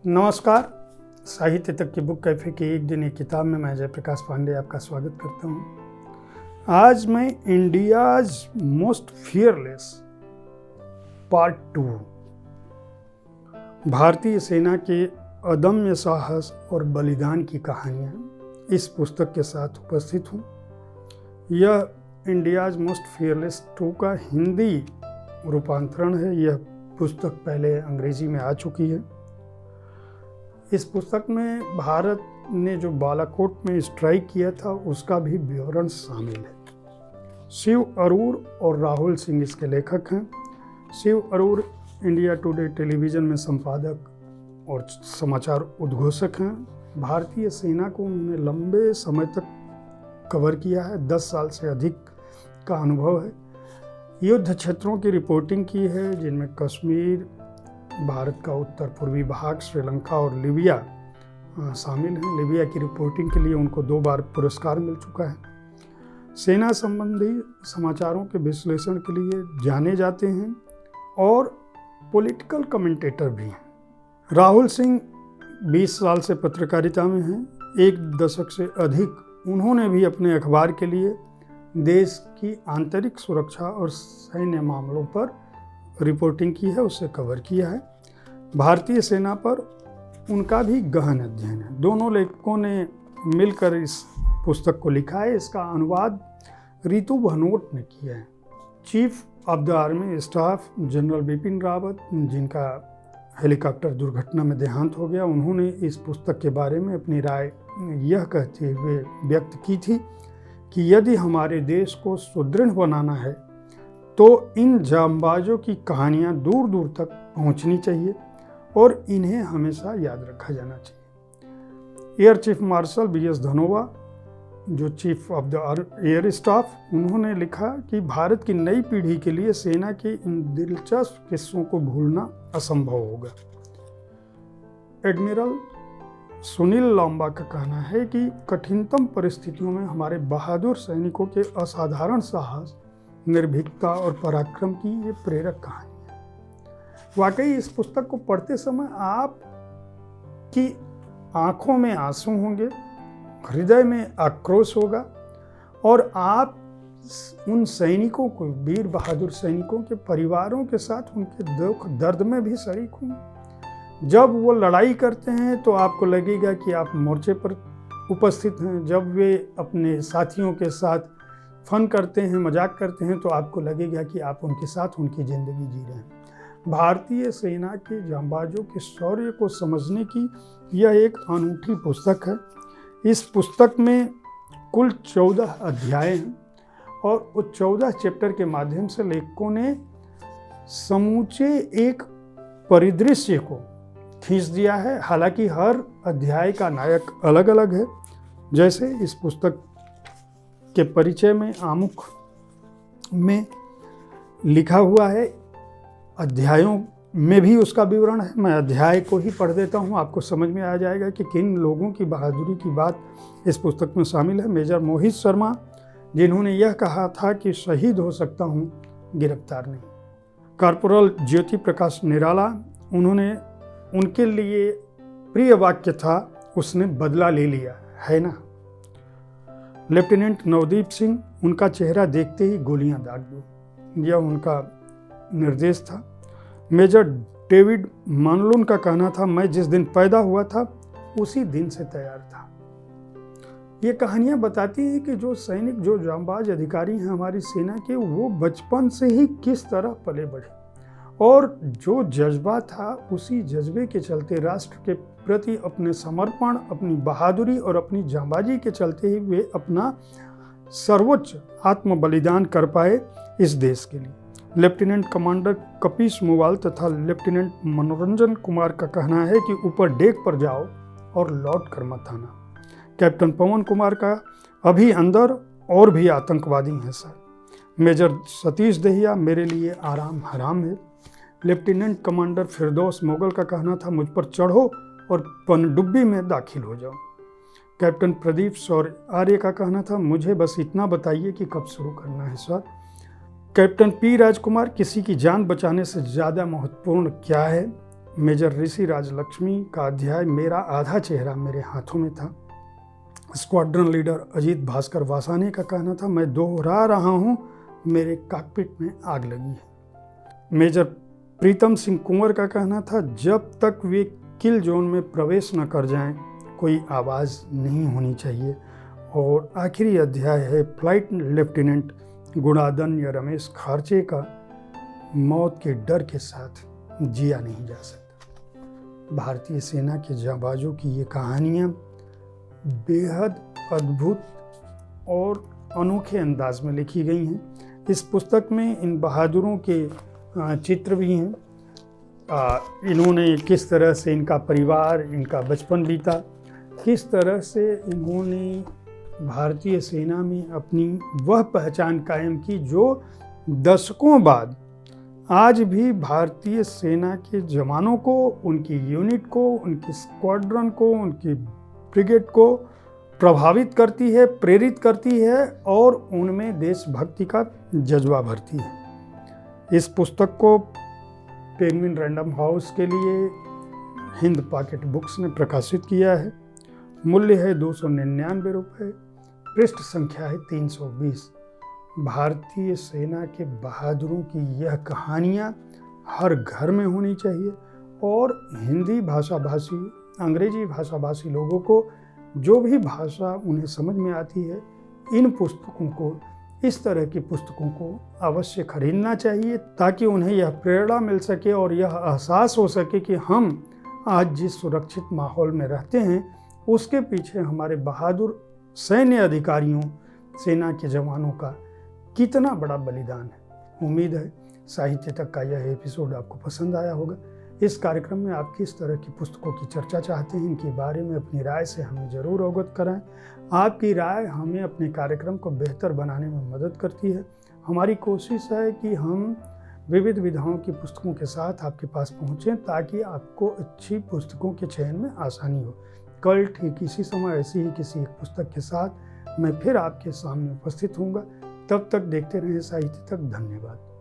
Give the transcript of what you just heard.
नमस्कार। साहित्य तक की बुक कैफे की एक दिन एक किताब में मैं जयप्रकाश पांडे आपका स्वागत करता हूँ। आज मैं इंडियाज मोस्ट फियरलेस पार्ट 2 भारतीय सेना के अदम्य साहस और बलिदान की कहानियाँ इस पुस्तक के साथ उपस्थित हूँ। यह इंडियाज मोस्ट फियरलेस 2 का हिंदी रूपांतरण है। यह पुस्तक पहले अंग्रेजी में आ चुकी है। इस पुस्तक में भारत ने जो बालाकोट में स्ट्राइक किया था उसका भी विवरण शामिल है। शिव अरोड़ और राहुल सिंह इसके लेखक हैं। Shiv Arora India today television में संपादक और समाचार उद्घोषक हैं। भारतीय सेना को उन्होंने लंबे समय तक कवर किया है। 10 साल से अधिक का अनुभव है। युद्ध क्षेत्रों की रिपोर्टिंग की है, जिनमें कश्मीर, भारत का उत्तर पूर्वी भाग, श्रीलंका और लीबिया शामिल हैं। लीबिया की रिपोर्टिंग के लिए उनको 2 बार पुरस्कार मिल चुका है। सेना संबंधी समाचारों के विश्लेषण के लिए जाने जाते हैं और पॉलिटिकल कमेंटेटर भी हैं। राहुल सिंह 20 साल से पत्रकारिता में हैं। 1 दशक से अधिक उन्होंने भी अपने अखबार के लिए देश की आंतरिक सुरक्षा और सैन्य मामलों पर रिपोर्टिंग की है, उससे कवर किया है। भारतीय सेना पर उनका भी गहन अध्ययन है। दोनों लेखकों ने मिलकर इस पुस्तक को लिखा है। इसका अनुवाद रितु भनोट ने किया है। Chief of the army staff general Bipin Rawat, जिनका हेलीकॉप्टर दुर्घटना में देहांत हो गया, उन्होंने इस पुस्तक के बारे में अपनी राय यह कहते हुए व्यक्त की थी कि यदि हमारे देश को सुदृढ़ बनाना है तो इन जांबाजों की कहानियाँ दूर दूर तक पहुँचनी चाहिए और इन्हें हमेशा याद रखा जाना चाहिए। Air chief marshal BS Dhanoa, जो chief of the air staff, उन्होंने लिखा कि भारत की नई पीढ़ी के लिए सेना के इन दिलचस्प किस्सों को भूलना असंभव होगा। एडमिरल सुनील लांबा का कहना है कि कठिनतम परिस्थितियों में हमारे बहादुर सैनिकों के असाधारण साहस, निर्भीकता और पराक्रम की ये प्रेरक कहानी है। वाकई इस पुस्तक को पढ़ते समय आपकी आंखों में आंसू होंगे, हृदय में आक्रोश होगा और आप उन सैनिकों को, वीर बहादुर सैनिकों के परिवारों के साथ उनके दुख दर्द में भी शरीक होंगे। जब वो लड़ाई करते हैं तो आपको लगेगा कि आप मोर्चे पर उपस्थित हैं। जब वे अपने साथियों के साथ फन करते हैं, मजाक करते हैं, तो आपको लगेगा कि आप उनके साथ उनकी ज़िंदगी जी रहे हैं। भारतीय सेना के जांबाजों के शौर्य को समझने की यह एक अनूठी पुस्तक है। इस पुस्तक में कुल 14 अध्याय हैं और उस 14 चैप्टर के माध्यम से लेखकों ने समूचे एक परिदृश्य को खींच दिया है। हालांकि हर अध्याय का नायक अलग अलग है। जैसे इस पुस्तक के परिचय में आमुख में लिखा हुआ है, अध्यायों में भी उसका विवरण है। मैं अध्याय को ही पढ़ देता हूँ, आपको समझ में आ जाएगा कि किन लोगों की बहादुरी की बात इस पुस्तक में शामिल है। मेजर मोहित शर्मा, जिन्होंने यह कहा था कि शहीद हो सकता हूँ, गिरफ्तार नहीं। कॉर्पोरल ज्योति प्रकाश निराला, उनके लिए प्रिय वाक्य था, उसने बदला ले लिया है ना। लेफ्टिनेंट नवदीप सिंह, उनका चेहरा देखते ही गोलियां दाग दो, यह उनका निर्देश था। मेजर डेविड मानलून का कहना था, मैं जिस दिन पैदा हुआ था उसी दिन से तैयार था। ये कहानियां बताती हैं कि जो सैनिक, जो जांबाज अधिकारी हैं हमारी सेना के, वो बचपन से ही किस तरह पले बढ़े और जो जज्बा था उसी जज्बे के चलते राष्ट्र के प्रति अपने समर्पण, अपनी बहादुरी और अपनी जांबाजी के चलते ही वे अपना सर्वोच्च आत्म बलिदान कर पाए इस देश के लिए। लेफ्टिनेंट कमांडर कपीश मुवाल तथा लेफ्टिनेंट मनोरंजन कुमार का कहना है कि ऊपर डेक पर जाओ और लौट कर मत आना। कैप्टन पवन कुमार का, अभी अंदर और भी आतंकवादी हैं सर। मेजर सतीश दहिया, मेरे लिए आराम हराम है। लेफ्टिनेंट कमांडर फिरदौस मोगल का कहना था, मुझ पर चढ़ो और पनडुब्बी में दाखिल हो जाओ। कैप्टन प्रदीप सौर आर्य का कहना था, मुझे बस इतना बताइए कि कब शुरू करना है सर। कैप्टन P राजकुमार, किसी की जान बचाने से ज़्यादा महत्वपूर्ण क्या है। मेजर ऋषि राजलक्ष्मी का अध्याय मेरा आधा चेहरा मेरे हाथों में था। स्क्वाड्रन लीडर अजीत भास्कर वासाने का कहना था, मैं दोहरा रहा हूँ, मेरे कॉकपिट में आग लगी है। मेजर प्रीतम सिंह कुंवर का कहना था, जब तक वे किल जोन में प्रवेश न कर जाएं, कोई आवाज़ नहीं होनी चाहिए। और आखिरी अध्याय है फ्लाइट लेफ्टिनेंट गुणादन या रमेश खारचे का, मौत के डर के साथ जिया नहीं जा सकता। भारतीय सेना के जांबाजों की ये कहानियाँ बेहद अद्भुत और अनोखे अंदाज में लिखी गई हैं। इस पुस्तक में इन बहादुरों के चित्र भी हैं। इन्होंने किस तरह से इनका परिवार, इनका बचपन बीता, किस तरह से इन्होंने भारतीय सेना में अपनी वह पहचान कायम की जो दशकों बाद आज भी भारतीय सेना के जवानों को, उनकी यूनिट को, उनकी स्क्वाड्रन को, उनकी ब्रिगेड को प्रभावित करती है, प्रेरित करती है और उनमें देशभक्ति का जज्बा भरती है। इस पुस्तक को पेंगुइन रैंडम हाउस के लिए हिंद पॉकेट बुक्स ने प्रकाशित किया है। मूल्य है 299 रुपये, पृष्ठ संख्या है 320। भारतीय सेना के बहादुरों की यह कहानियाँ हर घर में होनी चाहिए और हिंदी भाषाभाषी, अंग्रेजी भाषाभाषी लोगों को जो भी भाषा उन्हें समझ में आती है, इन पुस्तकों को, इस तरह की पुस्तकों को अवश्य खरीदना चाहिए ताकि उन्हें यह प्रेरणा मिल सके और यह एहसास हो सके कि हम आज जिस सुरक्षित माहौल में रहते हैं उसके पीछे हमारे बहादुर सैन्य अधिकारियों, सेना के जवानों का कितना बड़ा बलिदान है। उम्मीद है साहित्य तक का यह एपिसोड आपको पसंद आया होगा। इस कार्यक्रम में आप किस तरह की पुस्तकों की चर्चा चाहते हैं, इनके बारे में अपनी राय से हमें ज़रूर अवगत कराएं। आपकी राय हमें अपने कार्यक्रम को बेहतर बनाने में मदद करती है। हमारी कोशिश है कि हम विविध विधाओं की पुस्तकों के साथ आपके पास पहुँचें ताकि आपको अच्छी पुस्तकों के चयन में आसानी हो। कल ठीक इसी समय ऐसी ही किसी एक पुस्तक के साथ मैं फिर आपके सामने उपस्थित होऊंगा। तब तक देखते रहें साहित्य तक। धन्यवाद।